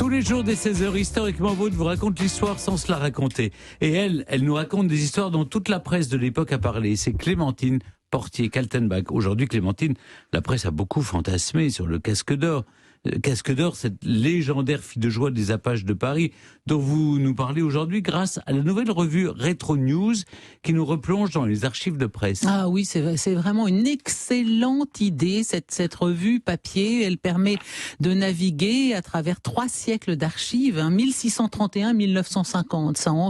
Tous les jours dès 16h, Historiquement Vôtre vous raconte l'histoire sans se la raconter. Et elle nous raconte des histoires dont toute la presse de l'époque a parlé. C'est Clémentine Portier-Kaltenbach. Aujourd'hui, Clémentine, la presse a beaucoup fantasmé sur le Casque d'Or. Casque d'Or, cette légendaire fille de joie des Apaches de Paris, dont vous nous parlez aujourd'hui grâce à la nouvelle revue Retro News qui nous replonge dans les archives de presse. Ah oui, c'est vraiment une excellente idée, cette revue papier. Elle permet de naviguer à travers 3 siècles d'archives, 1631-1950. Ça en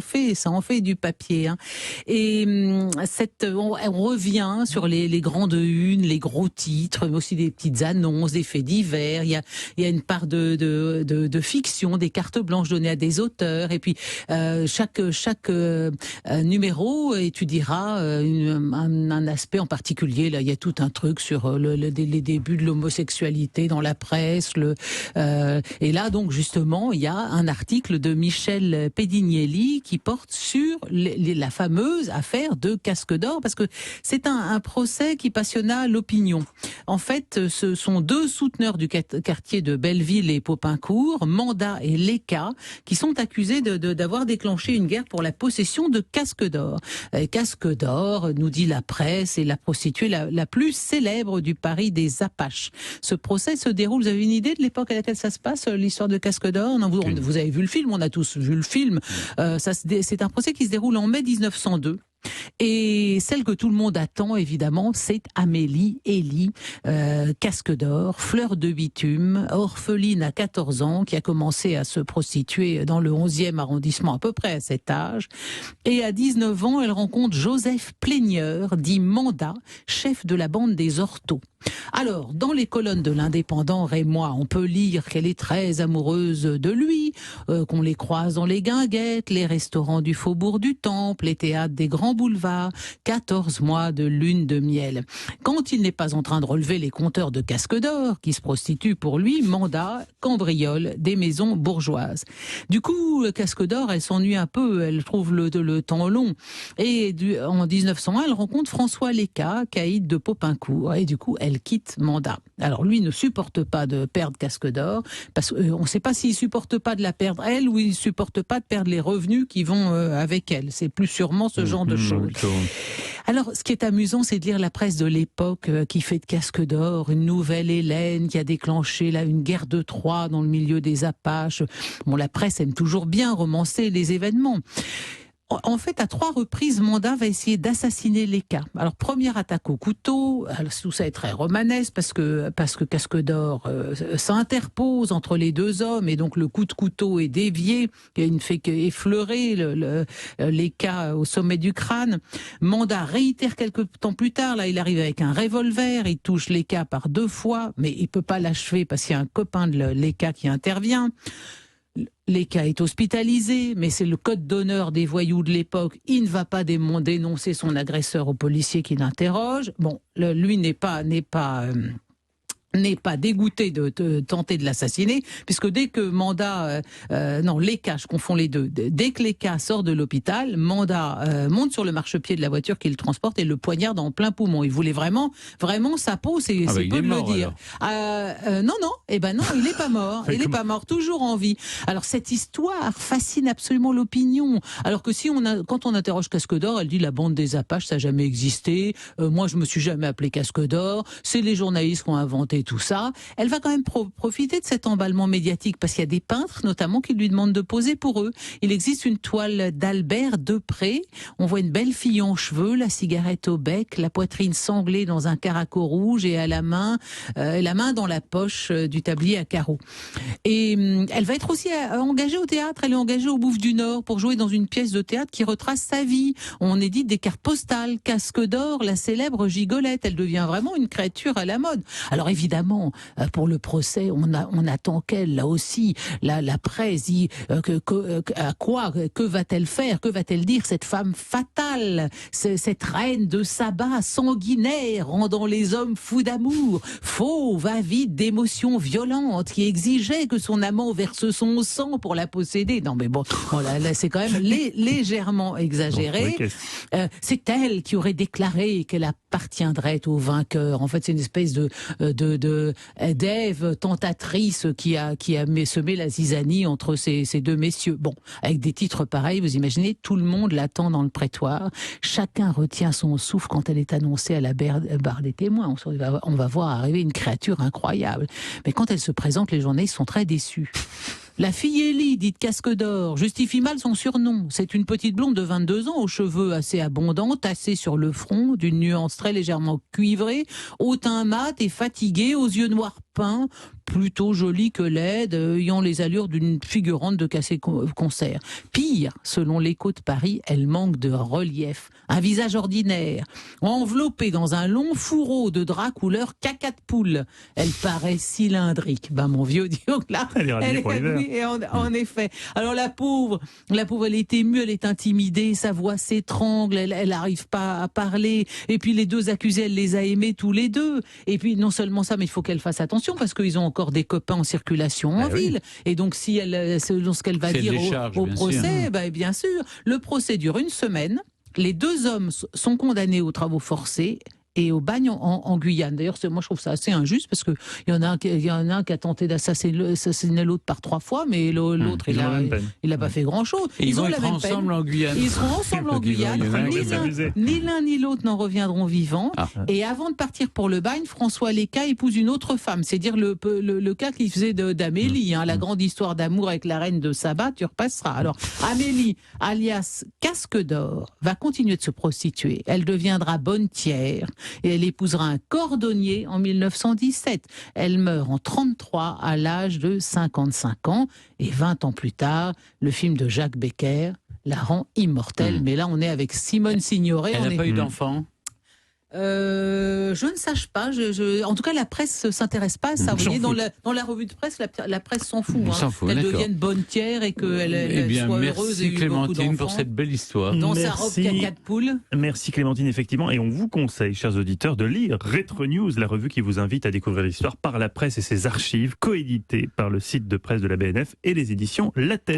fait du papier. Et on revient sur les grandes unes, les gros titres, mais aussi des petites annonces, des faits divers. Il y a une part de fiction, des cartes blanches données à des auteurs, et puis chaque numéro étudiera un aspect en particulier. Là, il y a tout un truc sur les débuts de l'homosexualité dans la presse. Et là, donc justement, il y a un article de Michel Pedignelli qui porte sur la fameuse affaire de Casque d'Or, parce que c'est un procès qui passionna l'opinion. En fait, ce sont 2 souteneurs du quartier de Belleville et Popincourt, Manda et Léka, qui sont accusés d'avoir déclenché une guerre pour la possession de Casque d'Or. Casque d'Or, nous dit la presse, est la prostituée la plus célèbre du Paris des Apaches. Ce procès se déroule, vous avez une idée de l'époque à laquelle ça se passe, l'histoire de Casque d'Or? Non, vous avez vu le film, on a tous vu le film. C'est un procès qui se déroule en mai 1902. Et celle que tout le monde attend, évidemment, c'est Amélie Elie, Casque d'Or, fleur de bitume, orpheline à 14 ans, qui a commencé à se prostituer dans le 11e arrondissement à peu près à cet âge. Et à 19 ans, elle rencontre Joseph Plaigneur, dit Manda, chef de la bande des Orteaux. Alors, dans les colonnes de l'Indépendant rémois, on peut lire qu'elle est très amoureuse de lui, qu'on les croise dans les guinguettes, les restaurants du Faubourg du Temple, les théâtres des grands boulevards, 14 mois de lune de miel. Quand il n'est pas en train de relever les compteurs de Casque d'Or, qui se prostituent pour lui, Manda cambriole des maisons bourgeoises. Du coup, Casque d'Or, elle s'ennuie un peu, elle trouve le temps long. Et en 1901, elle rencontre François Léka, caïd de Popincourt, et du coup, elle quitte Manda. Alors lui ne supporte pas de perdre Casque d'Or, parce qu'on ne sait pas s'il supporte pas de la perdre elle, ou il supporte pas de perdre les revenus qui vont avec elle. C'est plus sûrement ce genre de choses. Alors, ce qui est amusant, c'est de lire la presse de l'époque qui fait de Casque d'Or une nouvelle Hélène qui a déclenché une guerre de Troie dans le milieu des Apaches. Bon, la presse aime toujours bien romancer les événements. En fait, à 3 reprises, Manda va essayer d'assassiner Léka. Alors, première attaque au couteau, alors, tout ça est très romanesque parce que Casque d'Or s'interpose entre les 2 hommes et donc le coup de couteau est dévié, il ne fait qu'effleurer Léka au sommet du crâne. Manda réitère quelques temps plus tard, là il arrive avec un revolver, il touche Léka par 2 fois, mais il peut pas l'achever parce qu'il y a un copain de Léka qui intervient. Léka est hospitalisé, mais c'est le code d'honneur des voyous de l'époque. Il ne va pas dénoncer son agresseur au policier qui l'interroge. Bon, lui n'est pas dégoûté de tenter de l'assassiner, puisque dès que Léka, je confonds les deux, dès que Léka sort de l'hôpital, Manda monte sur le marchepied de la voiture qui le transporte et le poignarde en plein poumon. Il voulait vraiment sa peau, c'est peu de le dire. Non, il est pas mort. Il est pas mort, toujours en vie. Alors cette histoire fascine absolument l'opinion. Alors que quand on interroge Casque d'Or, elle dit la bande des Apaches, ça n'a jamais existé. Moi, je me suis jamais appelé Casque d'Or. C'est les journalistes qui ont inventé tout ça. Elle va quand même profiter de cet emballement médiatique parce qu'il y a des peintres notamment qui lui demandent de poser pour eux. Il existe une toile d'Albert Depré. On voit une belle fille en cheveux, la cigarette au bec, la poitrine sanglée dans un caraco rouge et à la main dans la poche du tablier à carreaux. Et elle va être aussi engagée au théâtre. Elle est engagée au Bouffe du Nord pour jouer dans une pièce de théâtre qui retrace sa vie. On édite des cartes postales. Casque d'Or, la célèbre gigolette. Elle devient vraiment une créature à la mode. Alors évidemment, pour le procès, on attend qu'elle, là aussi, la presse dit que va-t-elle faire, que va-t-elle dire, cette femme fatale, cette reine de sabbat sanguinaire, rendant les hommes fous d'amour, fauve, avide d'émotions violentes, qui exigeait que son amant verse son sang pour la posséder. Non mais bon, là c'est quand même légèrement exagéré. C'est elle qui aurait déclaré qu'elle appartiendrait au vainqueur. En fait, c'est une espèce de d'Ève tentatrice qui a semé la zizanie entre ces deux messieurs. Bon, avec des titres pareils, vous imaginez, tout le monde l'attend dans le prétoire. Chacun retient son souffle quand elle est annoncée à la barre des témoins. On va voir arriver une créature incroyable. Mais quand elle se présente, les journalistes sont très déçus. La fille Élie, dite Casque d'Or, justifie mal son surnom. C'est une petite blonde de 22 ans, aux cheveux assez abondants, tassés sur le front, d'une nuance très légèrement cuivrée, au teint mat et fatiguée, aux yeux noirs peints, plutôt jolie que laide, ayant les allures d'une figurante de cassé-concert. Pire, selon l'Écho de Paris, elle manque de relief. Un visage ordinaire, enveloppé dans un long fourreau de drap couleur caca de poule. Elle paraît cylindrique. Ben, mon vieux, dis donc là, elle est radiée pour l'hiver. Oui, en effet. Alors la pauvre, elle est émue, elle est intimidée, sa voix s'étrangle, elle n'arrive pas à parler. Et puis les deux accusés, elle les a aimés tous les deux. Et puis non seulement ça, mais il faut qu'elle fasse attention parce qu'ils ont encore des copains en circulation en ville. Oui. Et donc si selon ce qu'elle va dire au procès, bien sûr, le procès dure 1 semaine. Les 2 hommes sont condamnés aux travaux forcés et au bagne en Guyane. D'ailleurs, moi, je trouve ça assez injuste parce qu'il y en a un qui a tenté d'assassiner l'autre par 3 fois, mais l'autre, il n'a pas fait grand-chose. Et ils vont être ensemble en Guyane. Ils seront ensemble en Guyane. Ni l'un ni l'autre n'en reviendront vivants. Ah. Et avant de partir pour le bagne, François Léca épouse une autre femme. C'est dire le cas qu'il faisait d'Amélie, la grande histoire d'amour avec la reine de Saba, tu repasseras. Alors, Amélie, alias Casque d'Or, va continuer de se prostituer. Elle deviendra bonnetière. Et elle épousera un cordonnier en 1917. Elle meurt en 1933 à l'âge de 55 ans. Et 20 ans plus tard, le film de Jacques Becker la rend immortelle. Mais là, on est avec Simone Signoret. Elle n'a pas eu d'enfant ? Je ne sache pas. En tout cas, la presse ne s'intéresse pas à ça. Vous voyez, dans la revue de presse, la presse s'en fout. Qu'elle devienne bonnetière et qu'elle soit heureuse. Merci Clémentine pour cette belle histoire. Dans sa robe caca de poule. Merci Clémentine, effectivement. Et on vous conseille, chers auditeurs, de lire Rétro News, la revue qui vous invite à découvrir l'histoire par la presse et ses archives, coéditée par le site de presse de la BNF et les éditions La Tête.